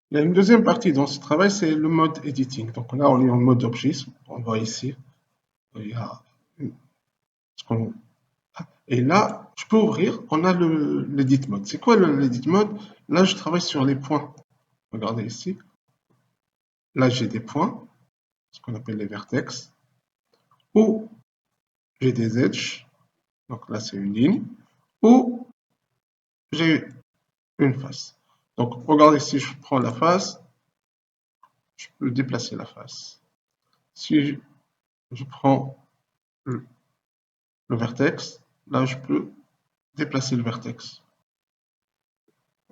Il y a une deuxième partie dans ce travail, c'est le mode editing. Donc là, on est en mode objet. On voit ici, il y a ce qu'on- et là, je peux ouvrir. On a l'edit mode. C'est quoi l'edit mode? Là, je travaille sur les points. Regardez ici. Là, j'ai des points, ce qu'on appelle les vertex, ou j'ai des edges. Donc là, c'est une ligne, ou j'ai une face. Donc, regardez, si je prends la face, je peux déplacer la face. Si je prends le vertex, là, je peux déplacer le vertex.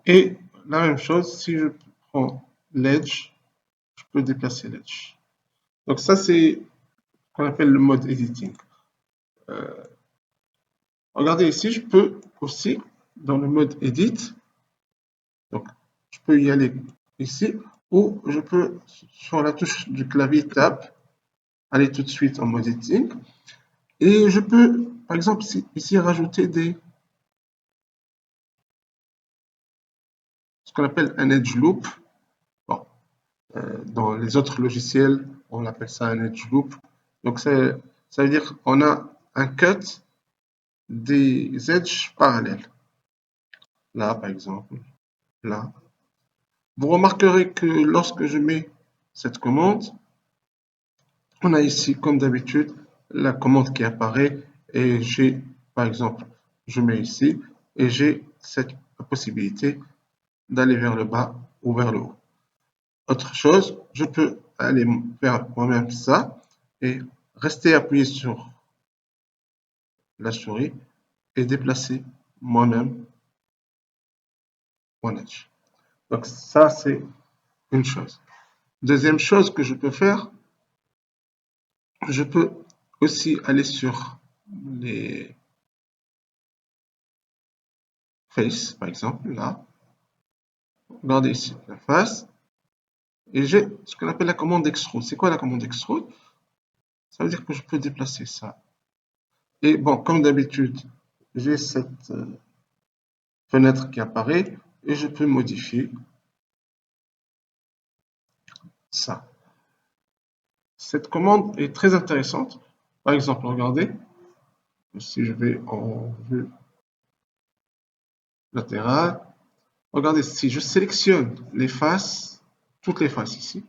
Et la même chose, si je prends l'edge, je peux déplacer l'edge. Donc ça, c'est ce qu'on appelle le mode editing. Euh, Regardez ici, je peux aussi, dans le mode edit, donc je peux y aller ici, ou je peux, sur la touche du clavier Tab, aller tout de suite en mode editing. Et je peux, par exemple, ici rajouter ce qu'on appelle un edge loop. Bon, dans les autres logiciels, on appelle ça un edge loop. Donc ça veut dire qu'on a un cut des edges parallèles. Là, par exemple, là. Vous remarquerez que lorsque je mets cette commande, on a ici, comme d'habitude, la commande qui apparaît et j'ai, par exemple, je mets ici et j'ai cette possibilité d'aller vers le bas ou vers le haut. Autre chose, je peux aller faire moi-même ça et rester appuyé sur la souris et déplacer moi-même mon edge. Donc ça, c'est une chose. Deuxième chose que je peux faire, je peux aussi aller sur les faces, par exemple, là. Regardez ici la face. Et j'ai ce qu'on appelle la commande extrude. C'est quoi la commande extrude? Ça veut dire que je peux déplacer ça. Et bon, comme d'habitude, j'ai cette fenêtre qui apparaît et je peux modifier ça. Cette commande est très intéressante. Par exemple, regardez, si je vais en vue latérale, regardez, si je sélectionne les faces, toutes les faces ici,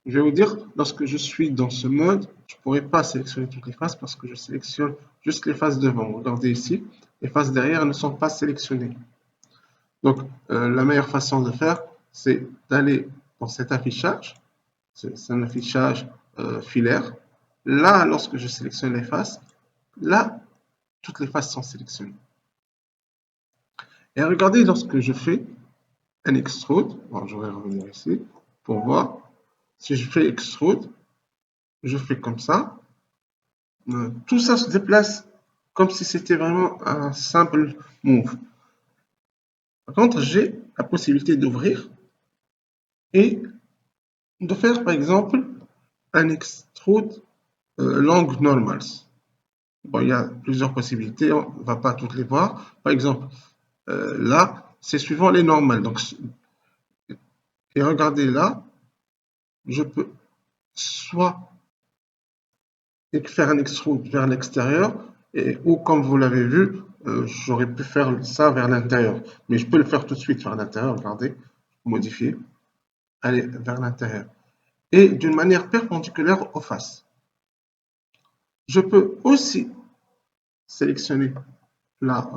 je vais vous dire, lorsque je suis dans ce mode, je ne pourrai pas sélectionner toutes les faces parce que je sélectionne juste les faces devant. Regardez ici, les faces derrière ne sont pas sélectionnées. Donc, la meilleure façon de faire, c'est d'aller dans cet affichage. C'est un affichage filaire. Là, lorsque je sélectionne les faces, là, toutes les faces sont sélectionnées. Et regardez, lorsque je fais un extrude, bon, je vais revenir ici pour voir. Si je fais extrude, je fais comme ça. Tout ça se déplace comme si c'était vraiment un simple move. Par contre, j'ai la possibilité d'ouvrir et de faire, par exemple, un extrude long normals. Bon, il y a plusieurs possibilités, on ne va pas toutes les voir. Par exemple, là, c'est suivant les normales. Donc, et regardez là, je peux soit faire un extrude vers l'extérieur, ou comme vous l'avez vu, j'aurais pu faire ça vers l'intérieur. Mais je peux le faire tout de suite vers l'intérieur, regardez, modifier, aller vers l'intérieur. Et d'une manière perpendiculaire aux faces. Je peux aussi sélectionner, là,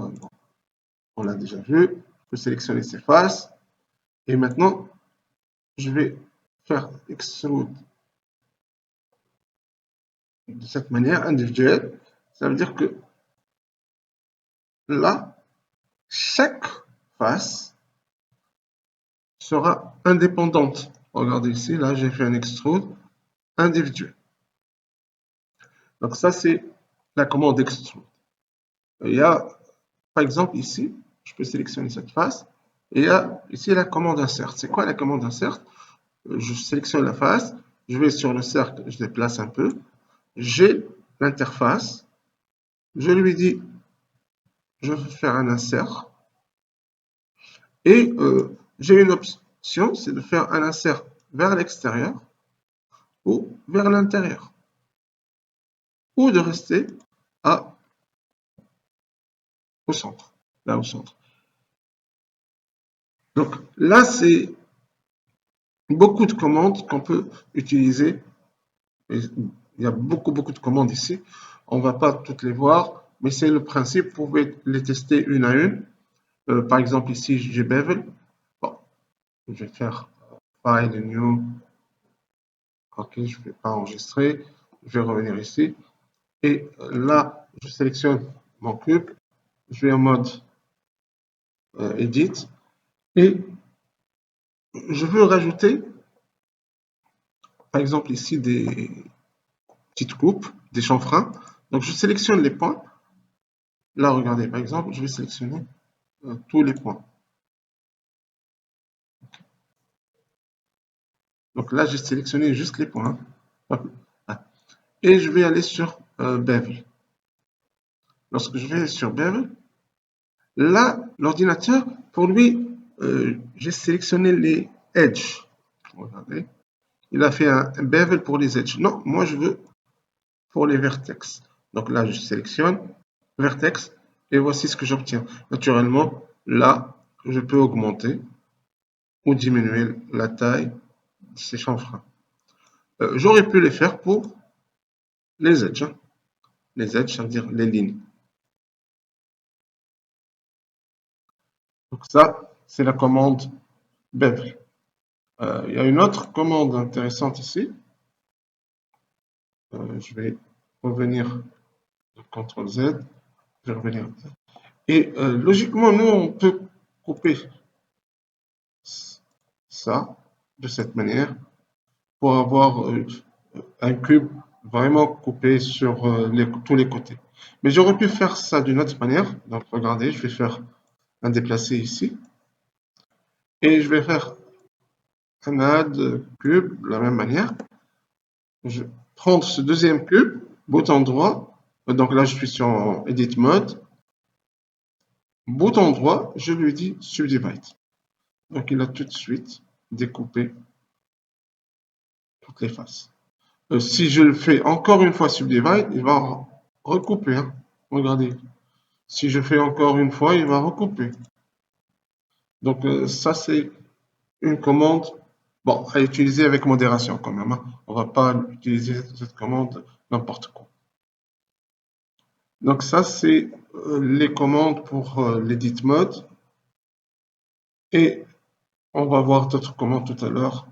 on l'a déjà vu, je peux sélectionner ces faces. Et maintenant, je vais faire extrude de cette manière individuelle. Ça veut dire que là, chaque face sera indépendante. Regardez ici, là, j'ai fait un extrude individuel. Donc ça, c'est la commande extrude. Il y a, par exemple, ici, je peux sélectionner cette face. Et il y a ici la commande insert. C'est quoi la commande insert? Je sélectionne la face, je vais sur le cercle, je déplace un peu. J'ai l'interface. Je lui dis, je veux faire un insert. Et j'ai une option. c'est de faire un insert vers l'extérieur ou vers l'intérieur, ou de rester au centre, là au centre. Donc là, c'est beaucoup de commandes qu'on peut utiliser. Il y a beaucoup de commandes ici. On ne va pas toutes les voir, mais c'est le principe. Vous pouvez les tester une à une. Par exemple, ici, j'ai Bevel. Bon, je vais faire File, New. OK, je ne vais pas enregistrer. Je vais revenir ici. Et là, je sélectionne mon cube. Je vais en mode Edit. Et je veux rajouter, par exemple, ici, des petites coupes, des chanfreins. Donc, je sélectionne les points. Là, regardez, par exemple, je vais sélectionner tous les points. Donc là, j'ai sélectionné juste les points. Et je vais aller sur Bevel. Lorsque je vais sur Bevel, là, l'ordinateur, pour lui, j'ai sélectionné les edges. Regardez. Il a fait un bevel pour les edges. Non, moi, je veux pour les vertex. Donc là, je sélectionne vertex et voici ce que j'obtiens. Naturellement, là, je peux augmenter ou diminuer la taille de ces chanfreins. J'aurais pu les faire pour les edges. Les edges, ça veut dire les lignes. Donc ça, c'est la commande bevel. Il y a une autre commande intéressante ici. Je vais revenir CTRL Z. Je vais revenir. Et logiquement, nous, on peut couper ça de cette manière pour avoir un cube vraiment coupé sur tous les côtés. Mais j'aurais pu faire ça d'une autre manière. Donc regardez, je vais faire un déplacé ici. Et je vais faire un add cube de la même manière. Je vais prendre ce deuxième cube, bouton droit. Donc là, je suis sur Edit Mode. Bouton droit, je lui dis Subdivide. Donc il a tout de suite découpé toutes les faces. Si je le fais encore une fois Subdivide, il va recouper. Hein. Regardez. Si je fais encore une fois, il va recouper. Donc ça, c'est une commande bon, à utiliser avec modération quand même. Hein. On ne va pas utiliser cette commande n'importe quoi. Donc ça, c'est les commandes pour l'edit mode. Et on va voir d'autres commandes tout à l'heure